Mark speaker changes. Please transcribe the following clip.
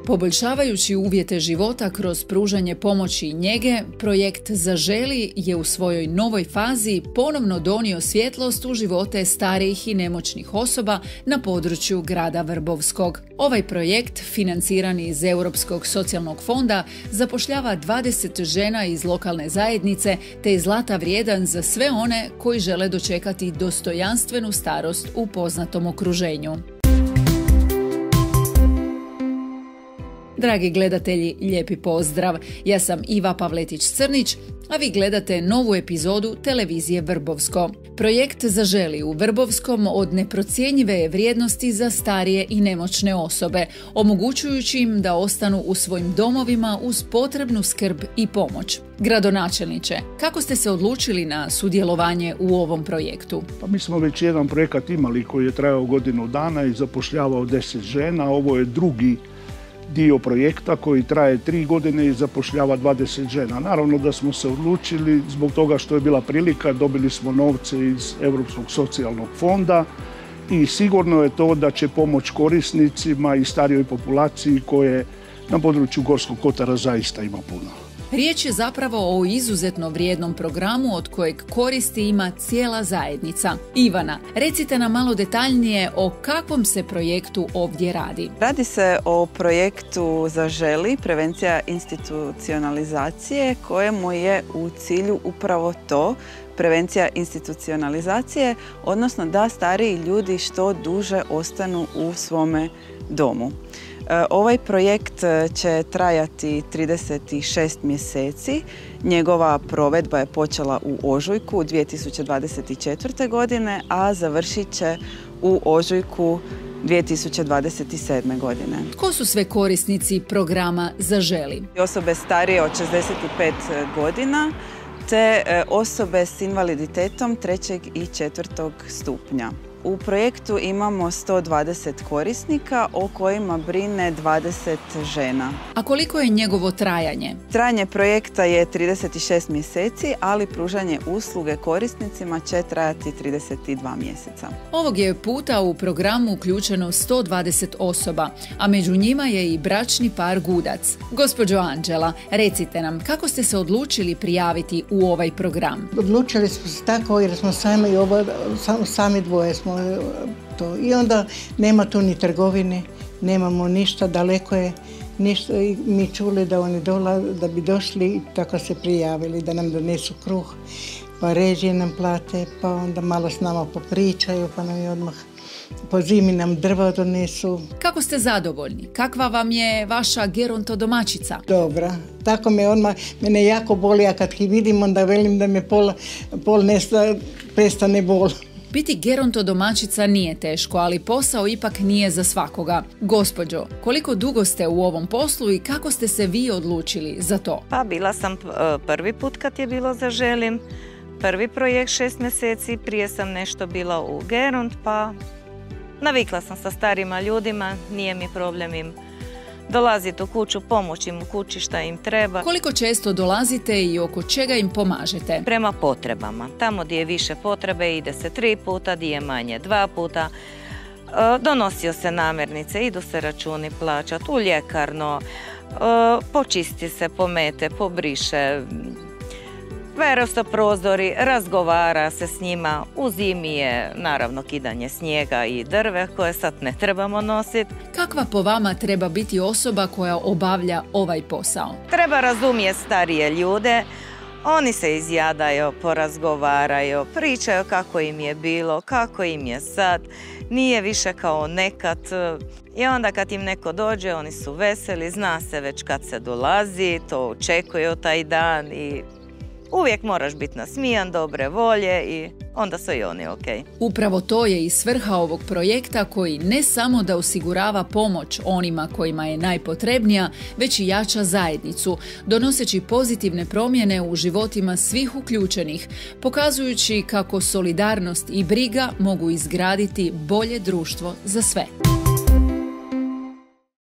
Speaker 1: Poboljšavajući uvjete života kroz pružanje pomoći i njege, projekt Zaželi je u svojoj novoj fazi ponovno donio svjetlost u živote starijih i nemoćnih osoba na području grada Vrbovskog. Ovaj projekt, financiran iz Europskog socijalnog fonda, zapošljava 20 žena iz lokalne zajednice te je zlata vrijedan za sve one koji žele dočekati dostojanstvenu starost u poznatom okruženju. Dragi gledatelji, lijepi pozdrav. Ja sam Iva Pavletić-Crnić, a vi gledate novu epizodu televizije Vrbovsko. Projekt Zaželi u Vrbovskom od neprocjenjive je vrijednosti za starije i nemoćne osobe, omogućujući im da ostanu u svojim domovima uz potrebnu skrb i pomoć. Gradonačelniče, kako ste se odlučili na sudjelovanje u ovom projektu?
Speaker 2: Pa mi smo već jedan projekat imali koji je trajao godinu dana i zapošljavao 10 žena. Ovo je drugi dio projekta koji traje 3 godine i zapošljava 20 žena. Naravno da smo se odlučili zbog toga što je bila prilika, dobili smo novce iz Europskog socijalnog fonda i sigurno je to da će pomoć korisnicima i starijoj populaciji koje na području Gorskog kotara zaista ima puno.
Speaker 1: Riječ je zapravo o izuzetno vrijednom programu od kojeg koristi ima cijela zajednica. Ivana, recite nam malo detaljnije o kakvom se projektu ovdje radi.
Speaker 3: Radi se o projektu Zaželi, prevencija institucionalizacije, kojemu je u cilju upravo to, prevencija institucionalizacije, odnosno da stariji ljudi što duže ostanu u svome domu. Ovaj projekt će trajati 36 mjeseci. Njegova provedba je počela u ožujku 2024. godine, a završit će u ožujku 2027. godine.
Speaker 1: Tko su sve korisnici programa Zaželi?
Speaker 3: Osobe starije od 65 godina te osobe s invaliditetom 3. i 4. stupnja. U projektu imamo 120 korisnika o kojima brine 20 žena.
Speaker 1: A koliko je njegovo trajanje?
Speaker 3: Trajanje projekta je 36 mjeseci, ali pružanje usluge korisnicima će trajati 32 mjeseca.
Speaker 1: Ovog je puta u programu uključeno 120 osoba, a među njima je i bračni par Gudac. Gospođo Anđela, recite nam kako ste se odlučili prijaviti u ovaj program?
Speaker 4: Odlučili smo se tako jer smo sami dvoje smo to. I onda nema tu ni trgovine, nemamo ništa, daleko je ništa. I mi čuli da oni da bi došli i tako se prijavili da nam donesu kruh, pa režije nam plate, pa onda malo s nama popričaju, pa nam je odmah po zimi nam drva donesu.
Speaker 1: Kako ste zadovoljni? Kakva vam je vaša gerontodomaćica?
Speaker 4: Dobra. Tako mene jako boli, a kad ih vidim onda velim da me pol prestane bol.
Speaker 1: Biti gerontodomaćica nije teško, ali posao ipak nije za svakoga. Gospođo, koliko dugo ste u ovom poslu i kako ste se vi odlučili za to?
Speaker 5: Pa bila sam prvi put kad je bilo Zaželim. Prvi projekt 6 mjeseci, prije sam nešto bila u geront, pa navikla sam sa starima ljudima, nije mi problem im dolaziti u kuću, pomoći im u kući šta im treba.
Speaker 1: Koliko često dolazite i oko čega im pomažete?
Speaker 5: Prema potrebama. Tamo gdje je više potrebe ide se 3 puta, gdje je manje 2 puta. Donosio se namirnice, idu se računi plaćati u ljekarno, počisti se, pomete, pobriše, vere se prozori, razgovara se s njima. U zimi je naravno kidanje snijega i drve koje sad ne trebamo nositi.
Speaker 1: Kakva po vama treba biti osoba koja obavlja ovaj posao?
Speaker 5: Treba razumjeti starije ljude. Oni se izjadaju, porazgovaraju, pričaju kako im je bilo, kako im je sad. Nije više kao nekad. I onda kad im neko dođe, oni su veseli, zna se već kad se dolazi, to očekuju taj dan i uvijek moraš biti nasmijan, dobre volje i onda su i oni ok.
Speaker 1: Upravo to je i svrha ovog projekta koji ne samo da osigurava pomoć onima kojima je najpotrebnija, već i jača zajednicu, donoseći pozitivne promjene u životima svih uključenih, pokazujući kako solidarnost i briga mogu izgraditi bolje društvo za sve.